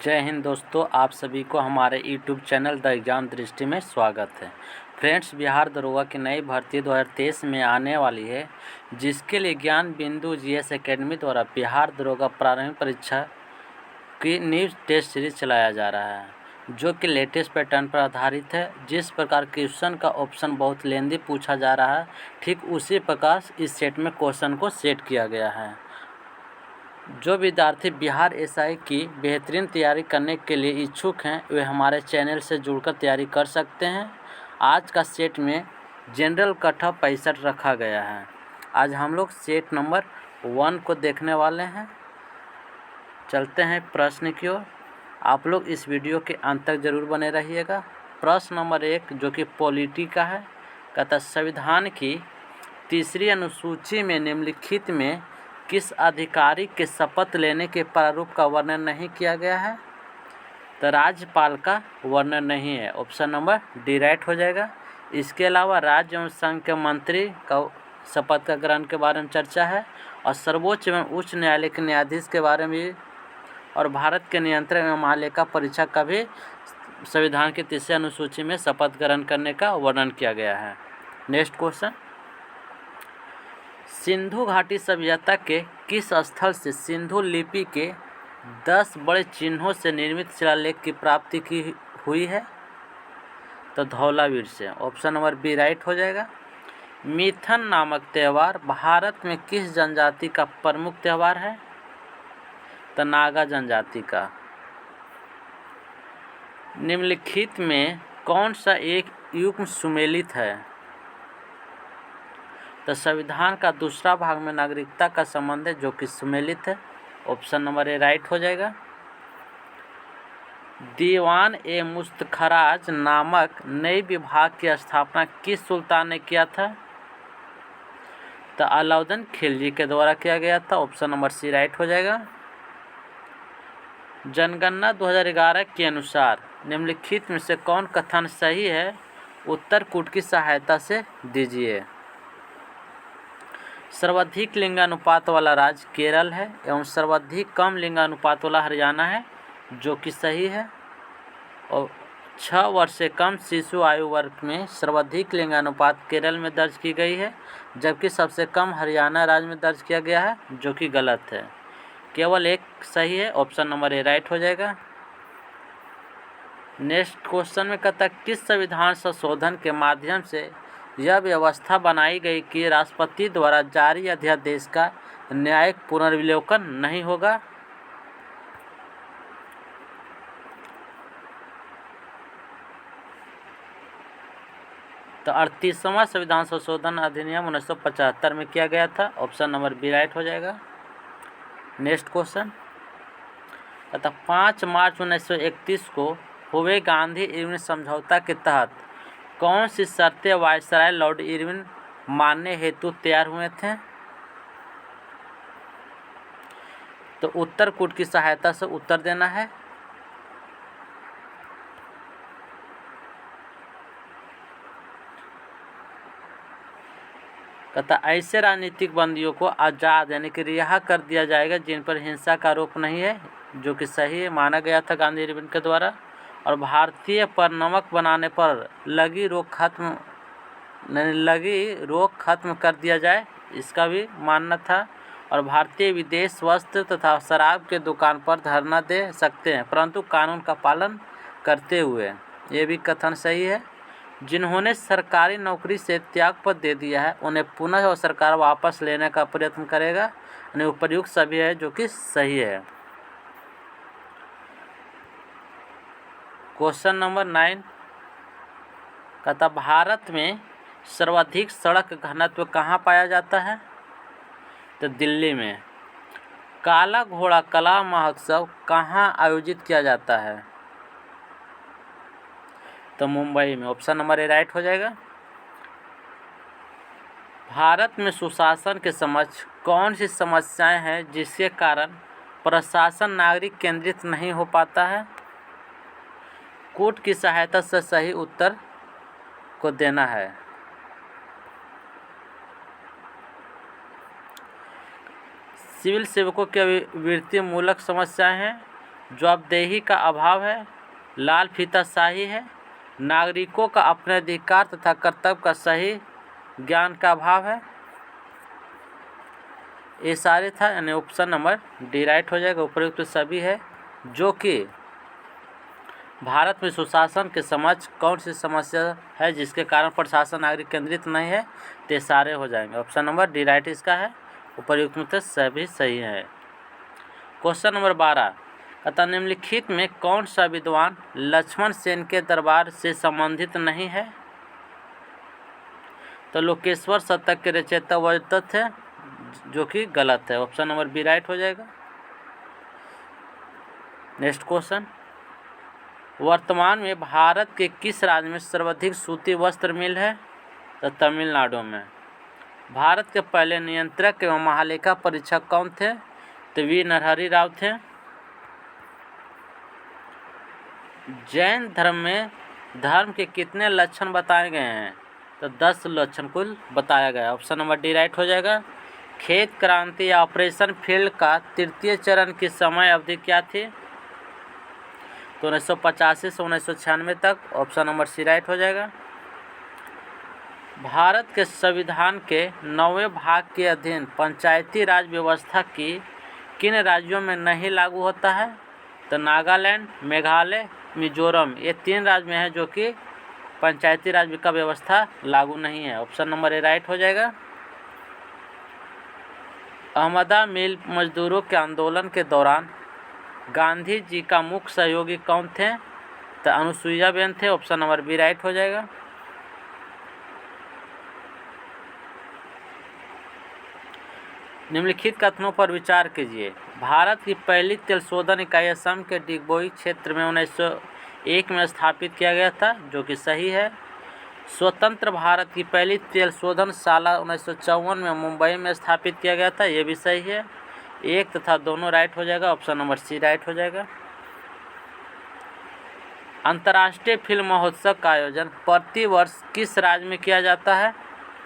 जय हिंद दोस्तों, आप सभी को हमारे यूट्यूब चैनल द एग्ज़ाम दृष्टि में स्वागत है। फ्रेंड्स, बिहार दरोगा की नई भर्ती 2023 में आने वाली है, जिसके लिए ज्ञान बिंदु जीएस एकेडमी द्वारा बिहार दरोगा प्रारंभिक परीक्षा की न्यूज़ टेस्ट सीरीज चलाया जा रहा है, जो कि लेटेस्ट पैटर्न पर आधारित है। जिस प्रकार क्वेश्चन का ऑप्शन बहुत लेंदी पूछा जा रहा है, ठीक उसी प्रकार इस सेट में क्वेश्चन को सेट किया गया है। जो विद्यार्थी बिहार एसआई की बेहतरीन तैयारी करने के लिए इच्छुक हैं, वे हमारे चैनल से जुड़कर तैयारी कर सकते हैं। आज का सेट में जनरल कट ऑफ 65 रखा गया है। आज हम लोग सेट नंबर 1 को देखने वाले हैं। चलते हैं प्रश्न की ओर। आप लोग इस वीडियो के अंत तक जरूर बने रहिएगा। प्रश्न नंबर 1, जो कि पॉलिटी का है, कहता संविधान की 3री अनुसूची में निम्नलिखित में किस अधिकारी के शपथ लेने के प्रारूप का वर्णन नहीं किया गया है? तो राज्यपाल का वर्णन नहीं है। ऑप्शन नंबर डी राइट हो जाएगा। इसके अलावा राज्य एवं संघ के मंत्री का शपथ का ग्रहण के बारे में चर्चा है, और सर्वोच्च एवं उच्च न्यायालय के न्यायाधीश के बारे में भी, और भारत के नियंत्रक एवं महालेखा परीक्षक का भी संविधान की 3री अनुसूची में शपथ ग्रहण करने का वर्णन किया गया है। नेक्स्ट क्वेश्चन, सिंधु घाटी सभ्यता के किस स्थल से सिंधु लिपि के 10 बड़े चिन्हों से निर्मित शिलालेख की प्राप्ति की हुई है? तो धौलावीर से। ऑप्शन नंबर बी राइट हो जाएगा। मिथन नामक त्यौहार भारत में किस जनजाति का प्रमुख त्यौहार है? तो नागा जनजाति का। निम्नलिखित में कौन सा एक युग्म सुमेलित है? तो संविधान का दूसरा भाग में नागरिकता का संबंध है, जो कि सुमेलित है। ऑप्शन नंबर ए राइट हो जाएगा। दीवान ए मुस्तखराज नामक नए विभाग की स्थापना किस सुल्तान ने किया था? तो अलाउद्दीन खिलजी के द्वारा किया गया था। ऑप्शन नंबर सी राइट हो जाएगा। जनगणना 2011 के अनुसार निम्नलिखित में से कौन कथन सही है? उत्तर कूट की सहायता से दीजिए। सर्वाधिक लिंगानुपात वाला राज्य केरल है एवं सर्वाधिक कम लिंगानुपात वाला हरियाणा है, जो कि सही है। और 6 वर्ष से कम शिशु आयु वर्ग में सर्वाधिक लिंगानुपात केरल में दर्ज की गई है, जबकि सबसे कम हरियाणा राज्य में दर्ज किया गया है, जो कि गलत है। केवल एक सही है। ऑप्शन नंबर ए राइट हो जाएगा। नेक्स्ट क्वेश्चन में कहता है किस संविधान संशोधन के माध्यम से यह व्यवस्था बनाई गई कि राष्ट्रपति द्वारा जारी अध्यादेश का न्यायिक पुनर्विलोकन नहीं होगा? तो 38वां संविधान संशोधन अधिनियम 1975 में किया गया था। ऑप्शन नंबर बी राइट हो जाएगा। नेक्स्ट क्वेश्चन, तो 5 मार्च 1931 को हुए गांधी इरविन समझौता के तहत कौन सी शर्तें वायसराय लॉर्ड इरविन मानने हेतु तैयार हुए थे? तो उत्तर कूट की सहायता से उत्तर देना है। कहता ऐसे राजनीतिक बंदियों को आज़ाद यानी कि रिहा कर दिया जाएगा जिन पर हिंसा का आरोप नहीं है, जो कि सही है, माना गया था गांधी इरविन के द्वारा। और भारतीय पर नमक बनाने पर लगी रोक खत्म कर दिया जाए, इसका भी मानना था। और भारतीय विदेश वस्त्र तथा शराब के दुकान पर धरना दे सकते हैं, परंतु कानून का पालन करते हुए, ये भी कथन सही है। जिन्होंने सरकारी नौकरी से त्यागपत्र दे दिया है, उन्हें पुनः और सरकार वापस लेने का प्रयत्न करेगा, यानी उपर्युक्त सभी है, जो कि सही है। क्वेश्चन नंबर 9 कहता भारत में सर्वाधिक सड़क घनत्व कहाँ पाया जाता है? तो दिल्ली में। काला घोड़ा कला महोत्सव कहाँ आयोजित किया जाता है? तो मुंबई में। ऑप्शन नंबर ए राइट हो जाएगा। भारत में सुशासन के समक्ष कौन सी समस्याएं हैं जिसके कारण प्रशासन नागरिक केंद्रित नहीं हो पाता है? कूट की सहायता से सही उत्तर को देना है। सिविल सेवकों की वृत्ति मूलक समस्याएं हैं, जवाबदेही का अभाव है, लाल फीताशाही है, नागरिकों का अपने अधिकार तथा कर्तव्य का सही ज्ञान का अभाव है। ये सारे था, यानी ऑप्शन नंबर डी राइट हो जाएगा। उपयुक्त सभी है, जो कि भारत में सुशासन के समक्ष कौन सी समस्या है जिसके कारण प्रशासन नागरिक केंद्रित नहीं है, ते सारे हो जाएंगे। ऑप्शन नंबर डी राइट इसका है। उपयुक्त में से सभी सही है। क्वेश्चन नंबर 12 अतः निम्नलिखित में कौन सा विद्वान लक्ष्मण सेन के दरबार से संबंधित नहीं है? तो लोकेश्वर शतक के रचयिता वज्रदत्त है, जो कि गलत है। ऑप्शन नंबर बी राइट हो जाएगा। नेक्स्ट क्वेश्चन, वर्तमान में भारत के किस राज्य में सर्वाधिक सूती वस्त्र मिल है? तो तमिलनाडु में। भारत के पहले नियंत्रक एवं महालेखा परीक्षक कौन थे? तो वी नरहरि राव थे। जैन धर्म में धर्म के कितने लक्षण बताए गए हैं? तो 10 लक्षण कुल बताया गया। ऑप्शन नंबर डी राइट हो जाएगा। खेत क्रांति या ऑपरेशन फील्ड का तृतीय चरण की समय अवधि क्या थी? तो 1985 से 1996 तक। ऑप्शन नंबर सी राइट हो जाएगा। भारत के संविधान के 9वें भाग के अधीन पंचायती राज व्यवस्था की किन राज्यों में नहीं लागू होता है? तो नागालैंड, मेघालय, मिजोरम, ये 3 राज्य में है जो कि पंचायती राज का व्यवस्था लागू नहीं है। ऑप्शन नंबर ए राइट हो जाएगा। अहमदा मिल मजदूरों के आंदोलन के दौरान गांधी जी का मुख्य सहयोगी कौन थे? तो अनुसुईया बेन थे। ऑप्शन नंबर बी राइट हो जाएगा। निम्नलिखित कथनों पर विचार कीजिए। भारत की पहली तेल शोधन इकाई असम के डिगबोई क्षेत्र में 1901 में स्थापित किया गया था, जो कि सही है। स्वतंत्र भारत की पहली तेल शोधनशाला 1954 में मुंबई में स्थापित किया गया था, ये भी सही है। 1 तथा दोनों राइट हो जाएगा। ऑप्शन नंबर सी राइट हो जाएगा। अंतर्राष्ट्रीय फिल्म महोत्सव का आयोजन प्रति वर्ष किस राज्य में किया जाता है?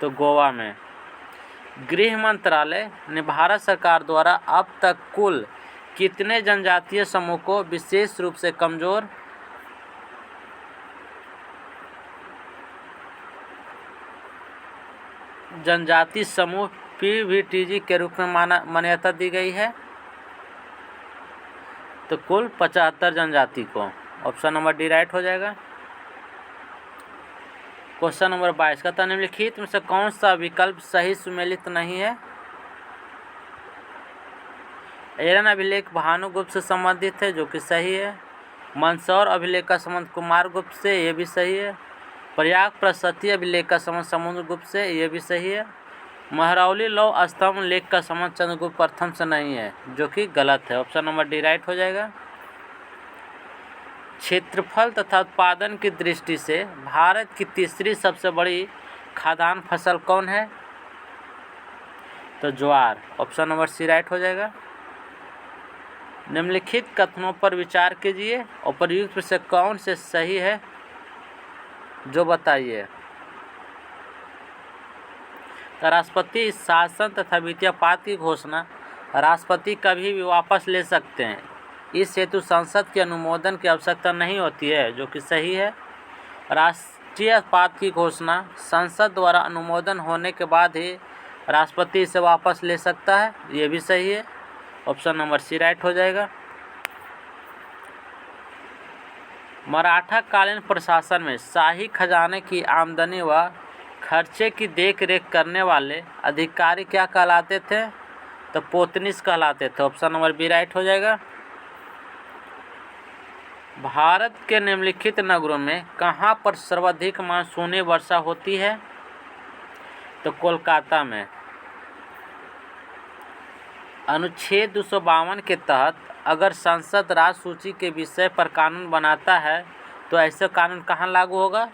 तो गोवा में। गृह मंत्रालय ने भारत सरकार द्वारा अब तक कुल कितने जनजातीय समूह को विशेष रूप से कमजोर जनजाति समूह पीवीटीजी के रूप में मान्यता दी गई है? तो कुल 75 जनजाति को। ऑप्शन नंबर डी राइट हो जाएगा। क्वेश्चन नंबर 22 का था निम्नलिखित में से कौन सा विकल्प सही सुमेलित नहीं है? एरन अभिलेख भानुगुप्त से संबंधित है, जो कि सही है। मंदसौर अभिलेख का संबंध कुमारगुप्त से, ये भी सही है। प्रयाग प्रशस्ति अभिलेख का संबंध समुद्रगुप्त से, ये भी सही है। महरौली लौह स्तंभ लेख का संबंध चंद्रगुप्त प्रथम से नहीं है, जो कि गलत है। ऑप्शन नंबर डी राइट हो जाएगा। क्षेत्रफल तथा उत्पादन की दृष्टि से भारत की तीसरी सबसे बड़ी खाद्यान्न फसल कौन है? तो ज्वार। ऑप्शन नंबर सी राइट हो जाएगा। निम्नलिखित कथनों पर विचार कीजिए, उपयुक्त से कौन से सही है जो बताइए। तो राष्ट्रपति शासन तथा वित्तीय आपात की घोषणा राष्ट्रपति कभी भी वापस ले सकते हैं, इस हेतु संसद के अनुमोदन की आवश्यकता नहीं होती है, जो कि सही है। राष्ट्रीय आपात की घोषणा संसद द्वारा अनुमोदन होने के बाद ही राष्ट्रपति इसे वापस ले सकता है, ये भी सही है। ऑप्शन नंबर सी राइट हो जाएगा। मराठा कालीन प्रशासन में शाही खजाने की आमदनी व खर्चे की देखरेख करने वाले अधिकारी क्या कहलाते थे? तो पोतनीस कहलाते थे। ऑप्शन नंबर बी राइट हो जाएगा। भारत के निम्नलिखित नगरों में कहाँ पर सर्वाधिक मानसूनी वर्षा होती है? तो कोलकाता में। अनुच्छेद 252 के तहत अगर संसद राज्य सूची के विषय पर कानून बनाता है तो ऐसा कानून कहाँ लागू होगा?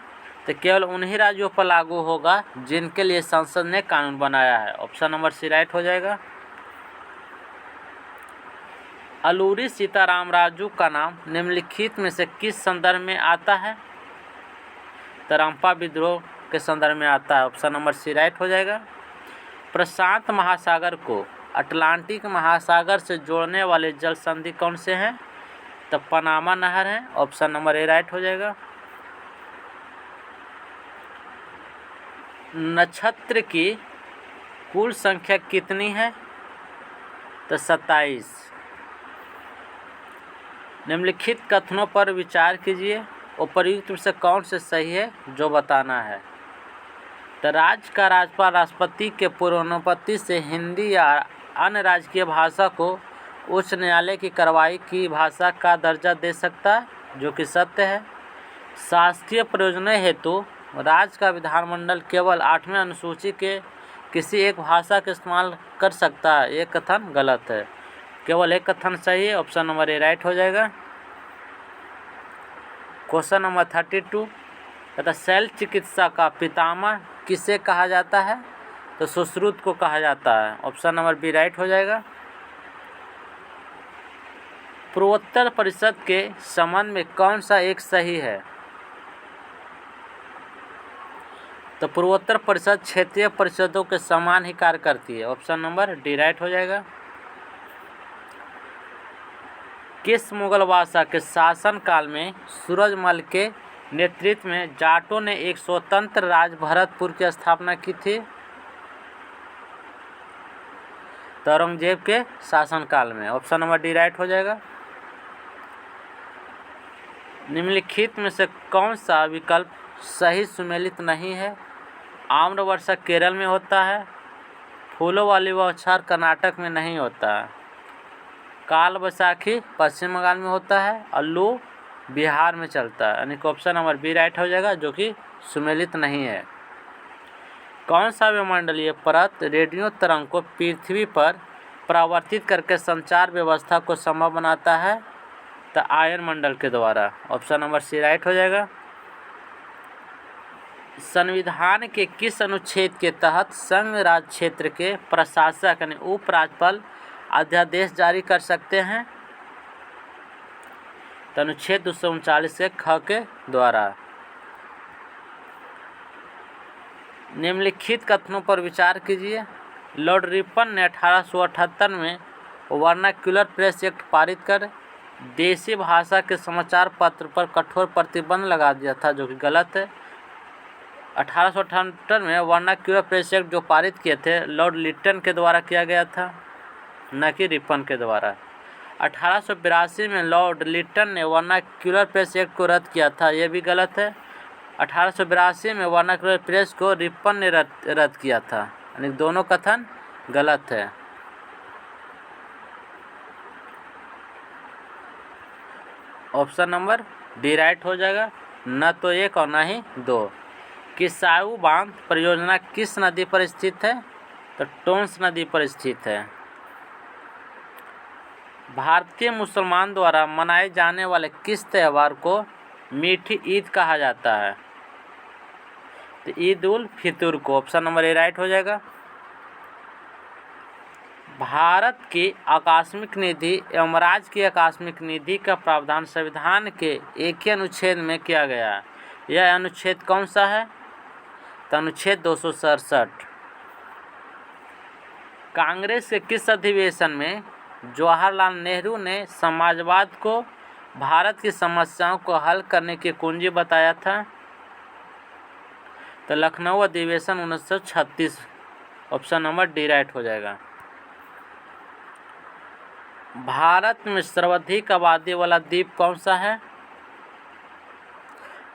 तो केवल उन्हीं राज्यों पर लागू होगा जिनके लिए संसद ने कानून बनाया है। ऑप्शन नंबर सी राइट हो जाएगा। अलूरी सीताराम राजू का नाम निम्नलिखित में से किस संदर्भ में आता है? तो रंपा विद्रोह के संदर्भ में आता है। ऑप्शन नंबर सी राइट हो जाएगा। प्रशांत महासागर को अटलांटिक महासागर से जोड़ने वाले जल संधि कौन से हैं? तो पनामा नहर है, ऑप्शन नंबर ए राइट हो जाएगा। नक्षत्र की कुल संख्या कितनी है? तो 27। निम्नलिखित कथनों पर विचार कीजिए, उपर्युक्त में से कौन से सही है जो बताना है। तो राज्य का राज्यपाल राष्ट्रपति के पूर्वानुमति से हिंदी या अन्य राजकीय भाषा को उच्च न्यायालय की कार्रवाई की भाषा का दर्जा दे सकता है, जो कि सत्य है। शासकीय प्रयोजनों हेतु राज्य का विधानमंडल केवल 8वें अनुसूची के किसी एक भाषा का इस्तेमाल कर सकता है, ये कथन गलत है। केवल एक कथन सही है, ऑप्शन नंबर ए राइट हो जाएगा। क्वेश्चन नंबर 32 तथा शैल चिकित्सा का पितामह किसे कहा जाता है? तो सुश्रुत को कहा जाता है, ऑप्शन नंबर बी राइट हो जाएगा। पूर्वोत्तर परिषद के संबंध में कौन सा एक सही है? तो पूर्वोत्तर परिषद क्षेत्रीय परिषदों के समान ही कार्य करती है, ऑप्शन नंबर डी राइट हो जाएगा। किस मुगल बादशाह के शासनकाल में सूरजमल के नेतृत्व में जाटों ने एक स्वतंत्र राज्य भरतपुर की स्थापना की थी? तो औरंगजेब के शासनकाल में, ऑप्शन नंबर डी राइट हो जाएगा। निम्नलिखित में से कौन सा विकल्प सही सुमेलित नहीं है? आम्रवर्षा केरल में होता है, फूलों वाली बौछार कर्नाटक में नहीं होता है, काल बैसाखी पश्चिम बंगाल में होता है और लू बिहार में चलता है, यानी कि ऑप्शन नंबर बी राइट हो जाएगा, जो कि सुमेलित नहीं है। कौन सा वायुमंडलीय परत रेडियो तरंग को पृथ्वी पर परावर्तित करके संचार व्यवस्था को संभव बनाता है? तो आयन मंडल के द्वारा, ऑप्शन नंबर सी राइट हो जाएगा। संविधान के किस अनुच्छेद के तहत संघ राज्य क्षेत्र के प्रशासक यानी उपराज्यपाल अध्यादेश जारी कर सकते हैं? तो अनुच्छेद 239 के ख के द्वारा। निम्नलिखित कथनों पर विचार कीजिए। लॉर्ड रिपन ने 1878 में वर्नाक्युलर प्रेस एक्ट पारित कर देसी भाषा के समाचार पत्र पर कठोर प्रतिबंध लगा दिया था, जो कि गलत है। 1878 में वर्नाक्युलर प्रेस एक्ट जो पारित किए थे लॉर्ड लिटन के द्वारा किया गया था, न कि रिपन के द्वारा। 1882 में लॉर्ड लिटन ने वर्नाक्युलर प्रेस एक्ट को रद्द किया था, यह भी गलत है। 1882 में वर्नाक्युलर प्रेस को रिपन ने रद्द किया था, यानी दोनों कथन गलत है। ऑप्शन नंबर डी राइट हो जाएगा, न तो एक और न ही दो। किसाऊ बांध परियोजना किस नदी पर स्थित है? तो टोंस नदी पर स्थित है। भारतीय मुसलमान द्वारा मनाए जाने वाले किस त्यौहार को मीठी ईद कहा जाता है? तो ईद उल फितर को, ऑप्शन नंबर ए राइट हो जाएगा। भारत की आकस्मिक निधि एवं राज्य की आकस्मिक निधि का प्रावधान संविधान के एक ही अनुच्छेद में किया गया है, यह अनुच्छेद कौन सा है? तो अनुच्छेद 267। कांग्रेस के किस अधिवेशन में जवाहरलाल नेहरू ने समाजवाद को भारत की समस्याओं को हल करने की कुंजी बताया था? तो लखनऊ अधिवेशन 1936, ऑप्शन नंबर डी राइट हो जाएगा। भारत में सर्वाधिक आबादी वाला द्वीप कौन सा है?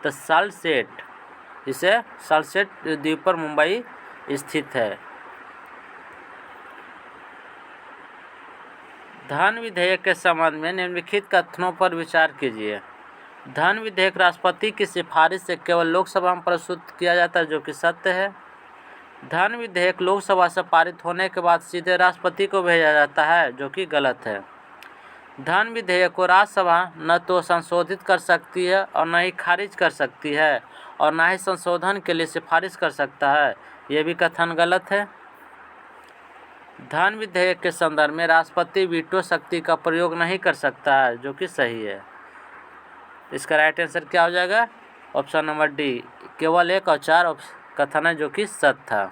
तो सालसेट, इसे सालसेट द्वीप पर मुंबई स्थित है। धन विधेयक के संबंध में निम्नलिखित कथनों पर विचार कीजिए। धन विधेयक राष्ट्रपति की सिफारिश से केवल लोकसभा में प्रस्तुत किया जाता है, जो कि सत्य है। धन विधेयक लोकसभा से पारित होने के बाद सीधे राष्ट्रपति को भेजा जाता है, जो कि गलत है। धन विधेयक को राज्यसभा न तो संशोधित कर सकती है और न ही खारिज कर सकती है और न ही संशोधन के लिए सिफारिश कर सकता है, यह भी कथन गलत है। धन विधेयक के संदर्भ में राष्ट्रपति वीटो शक्ति का प्रयोग नहीं कर सकता है, जो कि सही है। इसका राइट आंसर क्या हो जाएगा? Option number D. केवल 1 और 4 कथन है, जो कि सत्य था।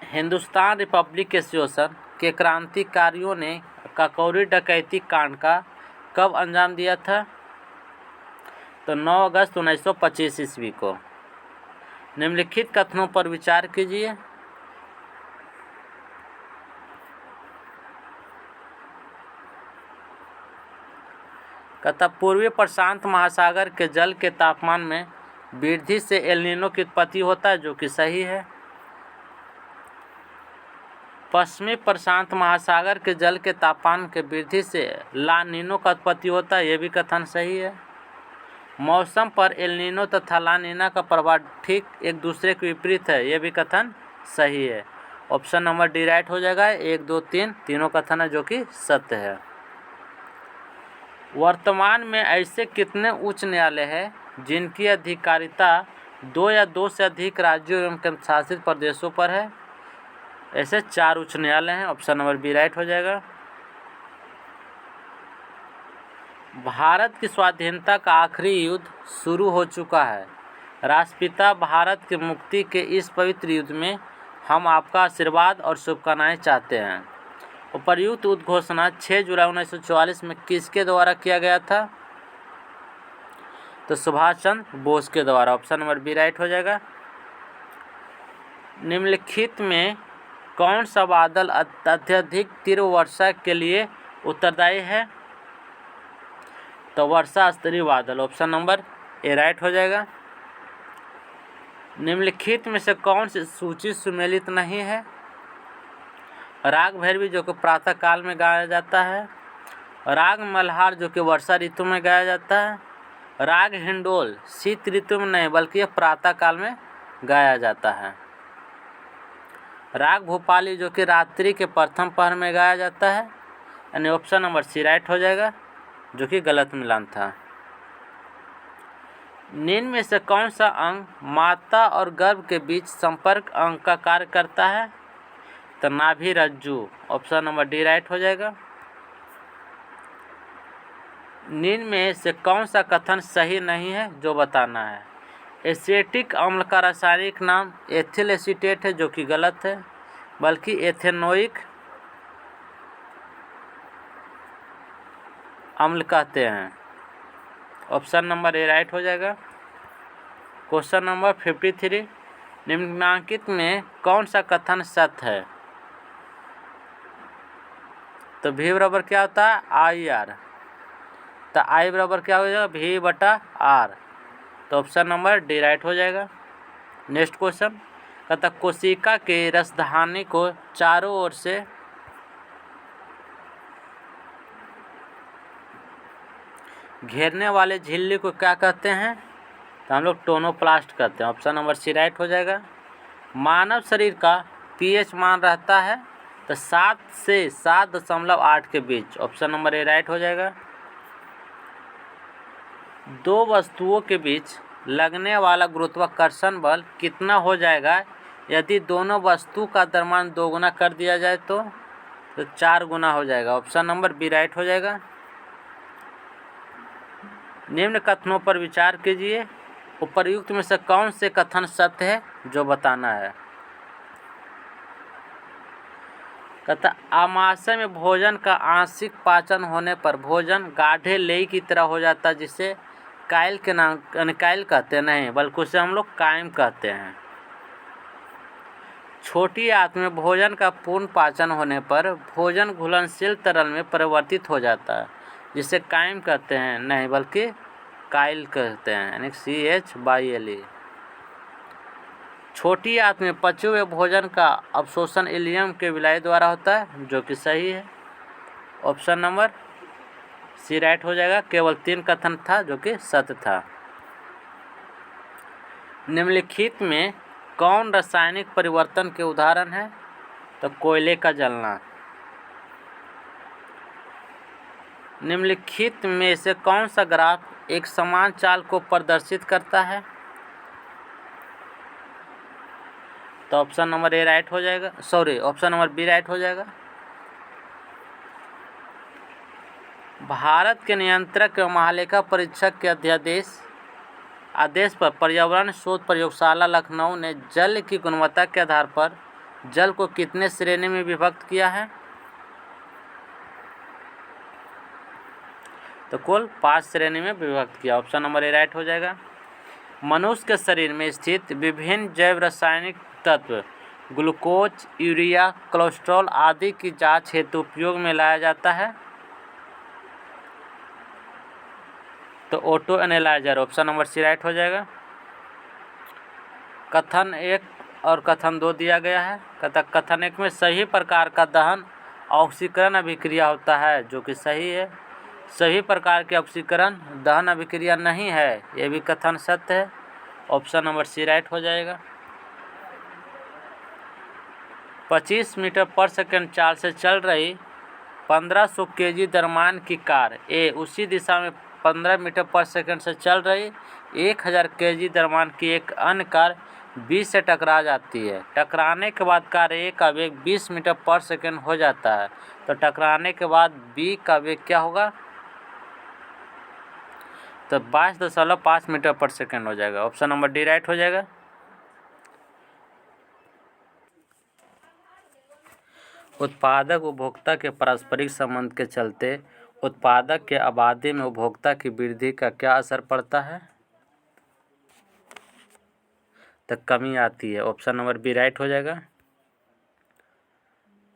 हिंदुस्तान रिपब्लिक एसोसिएशन के क्रांतिकारियों ने काकोरी डकैती कांड का कब अंजाम दिया था? तो 9 अगस्त 1925 ईस्वी को। निम्नलिखित कथनों पर विचार कीजिए। पूर्वी प्रशांत महासागर के जल के तापमान में वृद्धि से एल नीनो की उत्पत्ति होता है, जो कि सही है। पश्चिमी प्रशांत महासागर के जल के तापमान के वृद्धि से ला नीनो का उत्पत्ति होता है, यह भी कथन सही है। मौसम पर एल नीनो तथा ला नीना का प्रभाव ठीक एक दूसरे के विपरीत है, यह भी कथन सही है। ऑप्शन नंबर डी राइट हो जाएगा। 1, 2, 3 तीनों कथन है जो कि सत्य है। वर्तमान में ऐसे कितने उच्च न्यायालय हैं जिनकी अधिकारिता 2 या 2 से अधिक राज्यों एवं केंद्र शासित प्रदेशों पर है? ऐसे 4 उच्च न्यायालय हैं। ऑप्शन नंबर बी राइट हो जाएगा। भारत की स्वाधीनता का आखिरी युद्ध शुरू हो चुका है। राष्ट्रपिता भारत की मुक्ति के इस पवित्र युद्ध में हम आपका आशीर्वाद और शुभकामनाएं चाहते हैं। उपर्युक्त उद्घोषणा 6 जुलाई 1944 में किसके द्वारा किया गया था? तो सुभाष चंद्र बोस के द्वारा। ऑप्शन नंबर बी राइट हो जाएगा। निम्नलिखित में कौन सा बादल अत्यधिक तीव्र वर्षा के लिए उत्तरदायी है? तो वर्षा स्तरीय बादल। ऑप्शन नंबर ए राइट हो जाएगा। निम्नलिखित में से कौन सी सूची सुमेलित नहीं है? राग भैरवी जो कि प्रातः काल में गाया जाता है, राग मल्हार जो कि वर्षा ऋतु में गाया जाता है, राग हिंडोल शीत ऋतु में नहीं बल्कि यह प्रातः काल में गाया जाता है, राग भोपाली जो कि रात्रि के प्रथम पहर में गाया जाता है, यानी ऑप्शन नंबर सी राइट हो जाएगा, जो कि गलत मिलान था। निम्न में से कौन सा अंग माता और गर्भ के बीच संपर्क अंग का कार्य करता है? तो नाभि रज्जु। ऑप्शन नंबर डी राइट हो जाएगा। निम्न में से कौन सा कथन सही नहीं है जो बताना है? एसिटिक अम्ल का रासायनिक नाम एथिल एसीटेट है, जो कि गलत है, बल्कि एथेनोइक अम्ल कहते हैं। ऑप्शन नंबर ए राइट हो जाएगा। क्वेश्चन नंबर 53, निम्नलिखित में कौन सा कथन सत्य है? तो भी बराबर क्या होता है? I R. तो आई बराबर क्या हो जाएगा? भी बटा आर। तो ऑप्शन नंबर डी राइट हो जाएगा। नेक्स्ट क्वेश्चन कहता कोशिका के रसधानी को चारों ओर से घेरने वाले झिल्ली को क्या कहते हैं? तो हम लोग टोनोप्लास्ट कहते हैं। ऑप्शन नंबर सी राइट हो जाएगा। मानव शरीर का पीएच मान रहता है तो 7 से 7.8 के बीच। ऑप्शन नंबर ए राइट हो जाएगा। दो वस्तुओं के बीच लगने वाला गुरुत्वाकर्षण बल कितना हो जाएगा यदि दोनों वस्तु का द्रव्यमान 2 गुना कर दिया जाए? तो 4 गुना हो जाएगा। ऑप्शन नंबर बी राइट हो जाएगा। निम्न कथनों पर विचार कीजिए। उपर्युक्त में से कौन से कथन सत्य है जो बताना है? कहता आमाशय में भोजन का आंशिक पाचन होने पर भोजन गाढ़े लेई की तरह हो जाता है, जिसे कायल के नाम कायल कहते नहीं बल्कि उसे हम लोग कायम कहते हैं। छोटी आंत में भोजन का पूर्ण पाचन होने पर भोजन घुलनशील तरल में परिवर्तित हो जाता है, जिसे कायम कहते हैं नहीं बल्कि कायल कहते हैं, यानी CHYLE। छोटी आंत में पचे हुए भोजन का अवशोषण इलियम के विलायक द्वारा होता है, जो कि सही है। ऑप्शन नंबर सी राइट हो जाएगा। केवल 3 कथन था जो कि सत्य था। निम्नलिखित में कौन रासायनिक परिवर्तन के उदाहरण है? तो कोयले का जलना। निम्नलिखित में से कौन सा ग्राफ एक समान चाल को प्रदर्शित करता है? तो ऑप्शन नंबर ए राइट हो जाएगा। ऑप्शन नंबर बी राइट हो जाएगा। भारत के नियंत्रक एवं महालेखा परीक्षक के आदेश पर पर्यावरण शोध प्रयोगशाला लखनऊ ने जल की गुणवत्ता के आधार पर जल को कितने श्रेणी में विभक्त किया है? तो कुल 5 श्रेणी में विभक्त किया। ऑप्शन नंबर ए राइट हो जाएगा। मनुष्य के शरीर में स्थित विभिन्न जैव रासायनिक तत्व ग्लूकोज, यूरिया, कोलेस्ट्रॉल आदि की जांच हेतु उपयोग में लाया जाता है। तो auto analyser option number C right हो जाएगा। कथन 1 और कथन 2 दिया गया है। कथन 1 में सभी प्रकार का दहन ऑक्सीकरण अभिक्रिया होता है, जो कि सही है। सभी प्रकार के ऑक्सीकरण दहन अभिक्रिया नहीं है, ये भी कथन सत्य है। ऑप्शन नंबर सी राइट हो जाएगा। 25 मीटर पर सेकंड चाल से चल रही 1500 केजी द्रव्यमान की कार ए उसी दिशा में 15 मीटर पर सेकंड से चल रही 1000 केजी द्रव्यमान की एक अन्य कार बी से टकरा जाती है। टकराने के बाद कार ए का वेग 20 मीटर पर सेकंड हो जाता है। तो टकराने के बाद बी का वेग क्या होगा? तो 22.5 मीटर पर सेकंड हो जाएगा। ऑप्शन नंबर डी राइट हो जाएगा। उत्पादक उपभोक्ता के पारस्परिक संबंध के चलते उत्पादक के आबादी में उपभोक्ता की वृद्धि का क्या असर पड़ता है? तो कमी आती है। ऑप्शन नंबर बी राइट हो जाएगा।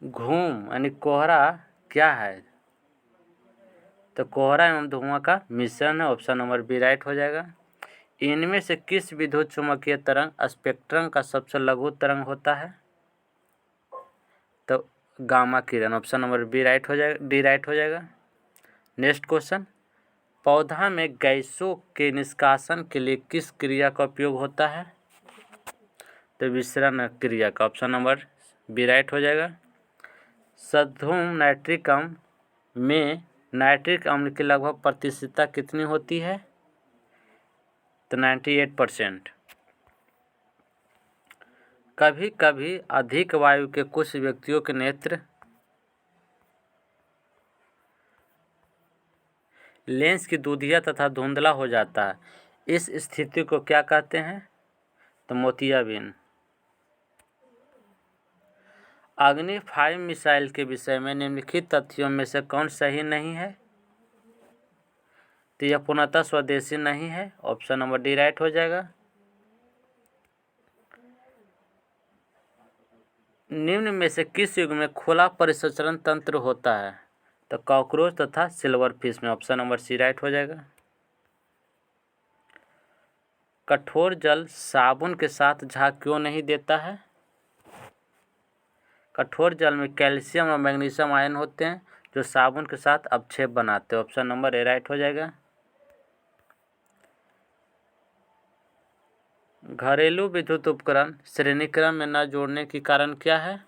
घूम यानी कोहरा क्या है? तो कोहरा एवं धुआं का मिश्रण है। ऑप्शन नंबर बी राइट हो जाएगा। इनमें से किस विद्युत चुम्बकीय तरंग स्पेक्ट्रम का सबसे लघु तरंग होता है? तो गामा किरण। ऑप्शन नंबर बी राइट हो जाएगा, डी राइट हो जाएगा। नेक्स्ट क्वेश्चन, पौधा में गैसों के निष्कासन के लिए किस क्रिया का उपयोग होता है? तो विसरण क्रिया का। ऑप्शन नंबर बी राइट हो जाएगा। सद्धूम नाइट्रिक अम्ल में नाइट्रिक अम्ल की लगभग प्रतिशतता कितनी होती है? तो 98%। कभी कभी अधिक वायु के कुछ व्यक्तियों के नेत्र लेंस की दूधिया तथा धुंधला हो जाता है। इस स्थिति को क्या कहते हैं? तो मोतियाबिंद। अग्नि 5 मिसाइल के विषय में निम्नलिखित तथ्यों में से कौन सही नहीं है? तो यह पूर्णतः स्वदेशी नहीं है। ऑप्शन नंबर डी राइट हो जाएगा। निम्न में से किस युग में खुला परिसंचरण तंत्र होता है? तो कॉकरोच तथा सिल्वर फिश में। ऑप्शन नंबर सी राइट हो जाएगा। कठोर जल साबुन के साथ झाग क्यों नहीं देता है? कठोर जल में कैल्शियम और मैग्नीशियम आयन होते हैं जो साबुन के साथ अपक्षेप बनाते हैं। ऑप्शन नंबर ए राइट हो जाएगा। घरेलू विद्युत उपकरण श्रेणीक्रम में न जोड़ने के कारण क्या है?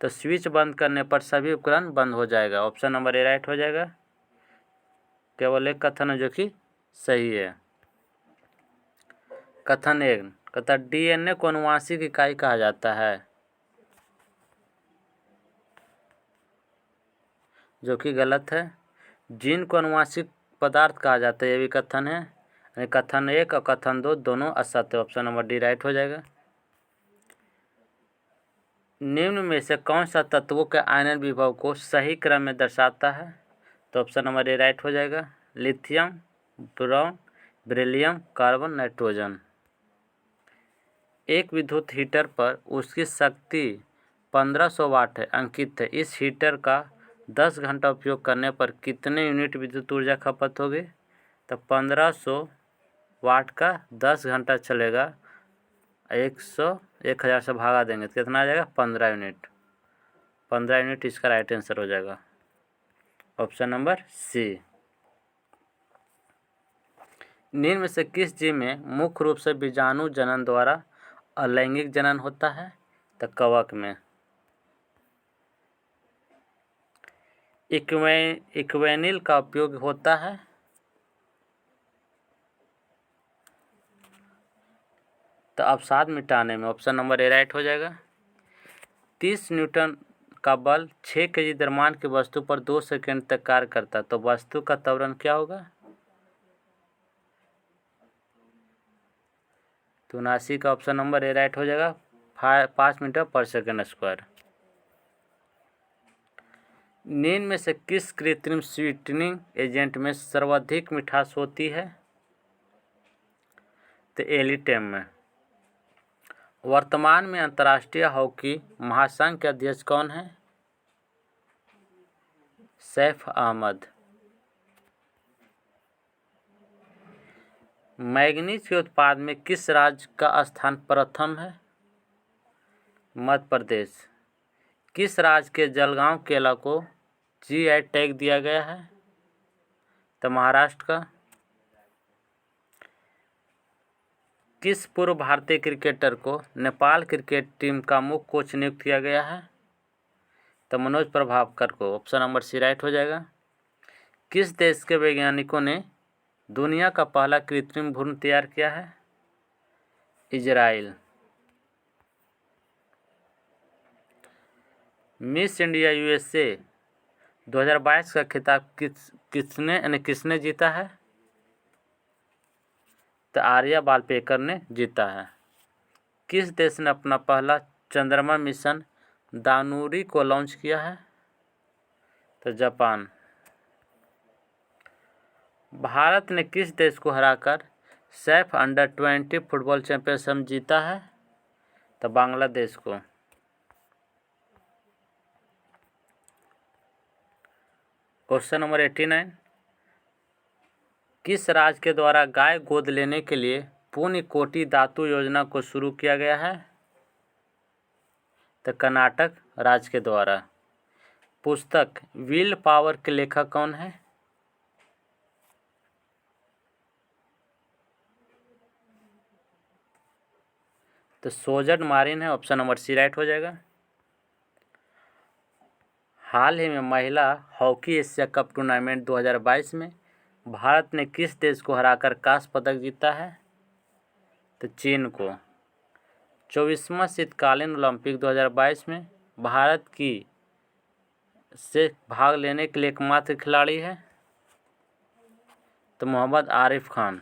तो स्विच बंद करने पर सभी उपकरण बंद हो जाएगा। ऑप्शन नंबर ए राइट हो जाएगा। केवल एक कथन है जो कि सही है। कथन 1 कहता डीएनए को आनुवांशिक इकाई कहा जाता है, जो कि गलत है। जीन को आनुवांशिक पदार्थ कहा जाता है, ये भी कथन है। यानी कथन 1 और कथन 2 दोनों असत्य। ऑप्शन नंबर डी राइट हो जाएगा। निम्न में से कौन सा तत्वों के आयनन विभव को सही क्रम में दर्शाता है? तो ऑप्शन नंबर ए राइट हो जाएगा। Lithium, boron, beryllium, carbon, nitrogen. एक विद्युत हीटर पर उसकी शक्ति 1500 वाट है अंकित है। इस हीटर का 10 घंटा उपयोग करने पर कितने यूनिट विद्युत ऊर्जा खपत होगी? तो 1500 वाट का 10 घंटा चलेगा, 1000 से भागा देंगे तो कितना आ जाएगा? 15 यूनिट। 15 यूनिट इसका राइट आंसर हो जाएगा। Option number C. निम्न में से किस जीव में मुख्य रूप से बीजाणु जनन द्वारा अलैंगिक जनन होता है? तो कवक में। इक्वेनिल का उपयोग होता है तो अवसाद मिटाने में। ऑप्शन नंबर ए राइट हो जाएगा। 30 न्यूटन का बल 6 केजी द्रव्यमान की वस्तु पर 2 सेकंड तक कार्य करता है, तो वस्तु का त्वरण क्या होगा? 79 का ऑप्शन नंबर ए राइट हो जाएगा। 5 मीटर पर सेकंड स्क्वायर। निम्न में से किस कृत्रिम स्वीटनिंग एजेंट में सर्वाधिक मिठास होती है? तो एलिटेम में। वर्तमान में अंतर्राष्ट्रीय हॉकी महासंघ के अध्यक्ष कौन है? सैफ अहमद। मैग्नीज के उत्पाद में किस राज्य का स्थान प्रथम है? मध्य प्रदेश। किस राज्य के जलगांव केला को जीआई टैग दिया गया है? तो महाराष्ट्र का। किस पूर्व भारतीय क्रिकेटर को नेपाल क्रिकेट टीम का मुख्य कोच नियुक्त किया गया है? तो मनोज प्रभाकर को। ऑप्शन नंबर सी राइट हो जाएगा। किस देश के वैज्ञानिकों ने दुनिया का पहला कृत्रिम भ्रूण तैयार किया है? इजराइल। मिस इंडिया यूएसए 2022 का खिताब किसने जीता है? तो आर्या बालपेकर ने जीता है। किस देश ने अपना पहला चंद्रमा मिशन दानुरी को लॉन्च किया है? तो जापान। भारत ने किस देश को हराकर सैफ अंडर-20 फुटबॉल चैंपियनशिप जीता है? तो बांग्लादेश को। Question number 89। किस राज्य के द्वारा गाय गोद लेने के लिए पुण्य कोटि दातु योजना को शुरू किया गया है? तो कर्नाटक राज्य के द्वारा। पुस्तक विल पावर के लेखक कौन है? तो सोजर्न मार्टिन है। ऑप्शन नंबर सी राइट हो जाएगा। हाल ही में महिला हॉकी एशिया कप टूर्नामेंट 2022 में भारत ने किस देश को हराकर कांस्य पदक जीता है? तो चीन को। 24वां शीतकालीन ओलंपिक 2022 में भारत की से भाग लेने के लिए एकमात्र खिलाड़ी है? तो मोहम्मद आरिफ खान।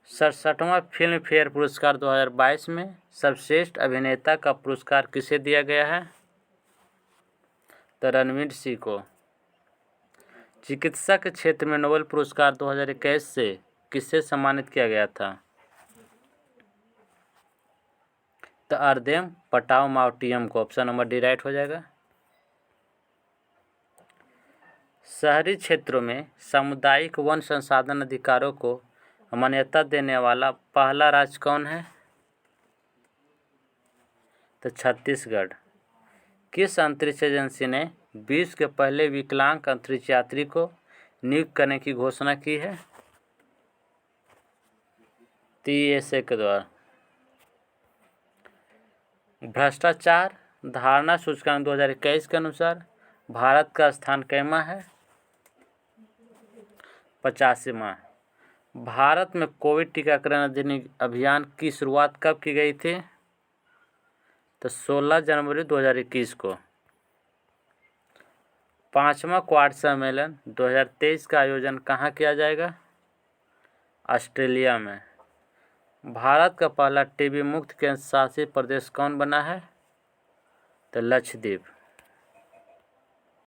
67वां फिल्म फेयर पुरस्कार 2022 में सर्वश्रेष्ठ अभिनेता का पुरस्कार किसे दिया गया है? तो रणवीर सिंह को। चिकित्सा के क्षेत्र में नोबेल पुरस्कार 2021 से किससे सम्मानित किया गया था? तो अर्देम पटावमावटियम को। ऑप्शन नंबर डी राइट हो जाएगा। शहरी क्षेत्रों में सामुदायिक वन संसाधन अधिकारों को मान्यता देने वाला पहला राज्य कौन है? तो छत्तीसगढ़। किस अंतरिक्ष एजेंसी ने विश्व के पहले विकलांग अंतरिक्ष यात्री को नियुक्त करने की घोषणा की है? TSA के द्वारा। भ्रष्टाचार धारणा सूचकांक 2021 के अनुसार भारत का स्थान कैमा है? 85वां। भारत में कोविड टीकाकरण अभियान की शुरुआत कब की गई थी? तो 16 जनवरी 2021 को। 5वां क्वाड सम्मेलन 2023 का आयोजन कहाँ किया जाएगा? ऑस्ट्रेलिया में। भारत का पहला टीबी मुक्त केंद्र शासित प्रदेश कौन बना है? तो लक्षद्वीप।